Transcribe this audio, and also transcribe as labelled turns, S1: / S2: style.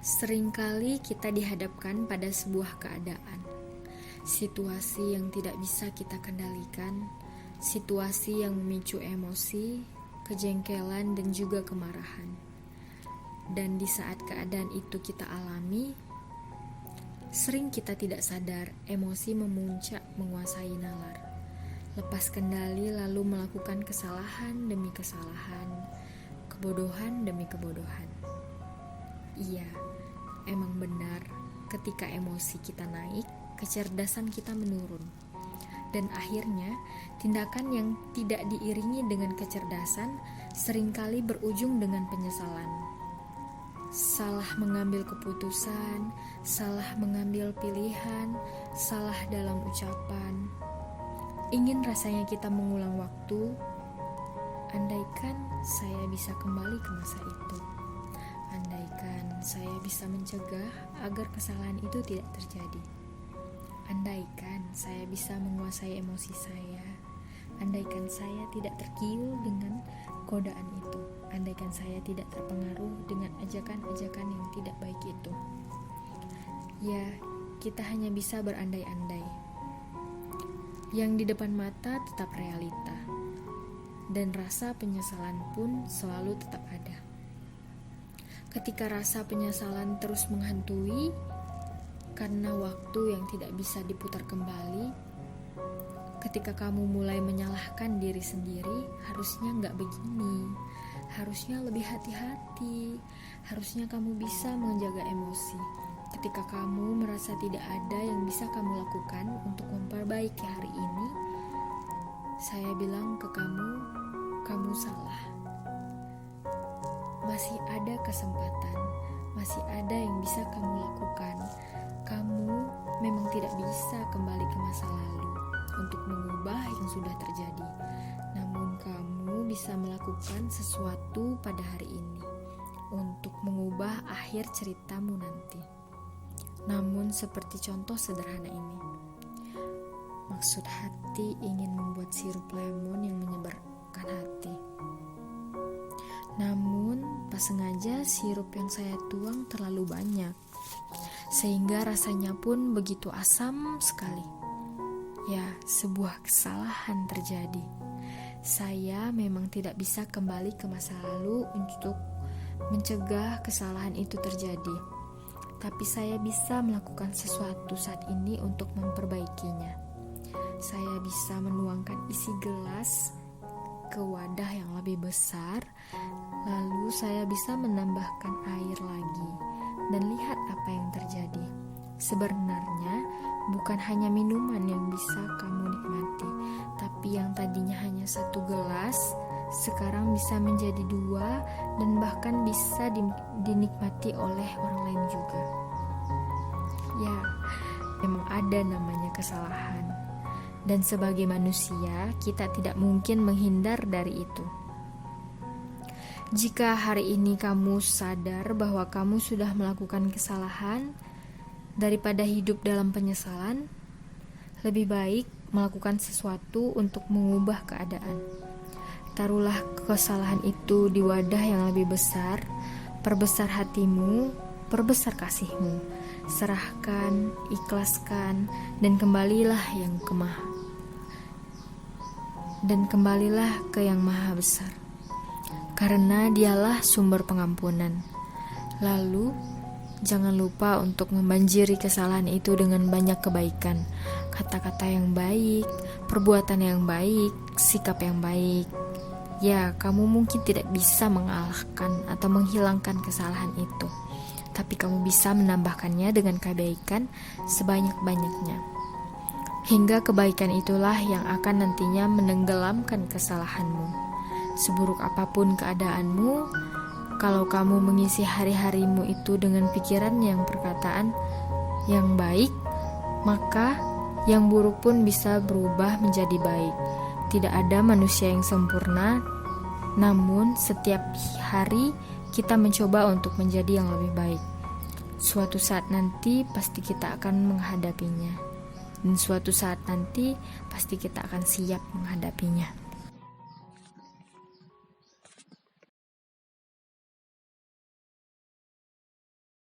S1: Seringkali kita dihadapkan pada sebuah keadaan, situasi yang tidak bisa kita kendalikan, situasi yang memicu emosi, kejengkelan, dan juga kemarahan. Dan di saat keadaan itu kita alami, sering kita tidak sadar emosi memuncak menguasai nalar. Lepas kendali lalu melakukan kesalahan demi kesalahan, kebodohan demi kebodohan. Iya, emang benar, ketika emosi kita naik, kecerdasan kita menurun. Dan akhirnya, tindakan yang tidak diiringi dengan kecerdasan seringkali berujung dengan penyesalan. Salah mengambil keputusan, salah mengambil pilihan, salah dalam ucapan. Ingin rasanya kita mengulang waktu, andaikan saya bisa kembali ke masa itu. Andaikan saya bisa mencegah agar kesalahan itu tidak terjadi. Andaikan saya bisa menguasai emosi saya. Andaikan saya tidak tergiur dengan godaan itu. Andaikan saya tidak terpengaruh dengan ajakan-ajakan yang tidak baik itu. Ya, kita hanya bisa berandai-andai. Yang di depan mata tetap realita. Dan rasa penyesalan pun selalu tetap ada. Ketika rasa penyesalan terus menghantui karena waktu yang tidak bisa diputar kembali, ketika kamu mulai menyalahkan diri sendiri, harusnya nggak begini, harusnya lebih hati-hati, harusnya kamu bisa menjaga emosi. Ketika kamu merasa tidak ada yang bisa kamu lakukan untuk memperbaiki hari ini, saya bilang ke kamu, kamu salah. Masih ada kesempatan, masih ada yang bisa kamu lakukan. Kamu memang tidak bisa kembali ke masa lalu untuk mengubah yang sudah terjadi. Namun kamu bisa melakukan sesuatu pada hari ini untuk mengubah akhir ceritamu nanti. Namun seperti contoh sederhana ini, maksud hati ingin membuat sirup lemon yang menyegarkan hati. Namun, pas sengaja sirup yang saya tuang terlalu banyak, sehingga rasanya pun begitu asam sekali. Ya, sebuah kesalahan terjadi. Saya memang tidak bisa kembali ke masa lalu untuk mencegah kesalahan itu terjadi. Tapi saya bisa melakukan sesuatu saat ini untuk memperbaikinya. Saya bisa menuangkan isi gelas ke wadah yang lebih besar, lalu saya bisa menambahkan air lagi dan lihat apa yang terjadi. Sebenarnya bukan hanya minuman yang bisa kamu nikmati, tapi yang tadinya hanya 1 gelas sekarang bisa menjadi 2 dan bahkan bisa dinikmati oleh orang lain juga. Ya, memang ada namanya kesalahan. Dan sebagai manusia, kita tidak mungkin menghindar dari itu. Jika hari ini kamu sadar bahwa kamu sudah melakukan kesalahan, daripada hidup dalam penyesalan, lebih baik melakukan sesuatu untuk mengubah keadaan. Taruhlah kesalahan itu di wadah yang lebih besar, perbesar hatimu, perbesar kasihmu, serahkan, ikhlaskan, dan kembalilah ke yang maha besar, karena dialah sumber pengampunan. Lalu jangan lupa untuk membanjiri kesalahan itu dengan banyak kebaikan, kata-kata yang baik, perbuatan yang baik, sikap yang baik. Ya, kamu mungkin tidak bisa mengalahkan atau menghilangkan kesalahan itu, tapi kamu bisa menambahkannya dengan kebaikan sebanyak-banyaknya. Hingga kebaikan itulah yang akan nantinya menenggelamkan kesalahanmu. Seburuk apapun keadaanmu, kalau kamu mengisi hari-harimu itu dengan pikiran yang perkataan yang baik, maka yang buruk pun bisa berubah menjadi baik. Tidak ada manusia yang sempurna, namun setiap hari kita mencoba untuk menjadi yang lebih baik. Suatu saat nanti pasti kita akan menghadapinya. Dan suatu saat nanti pasti kita akan siap menghadapinya.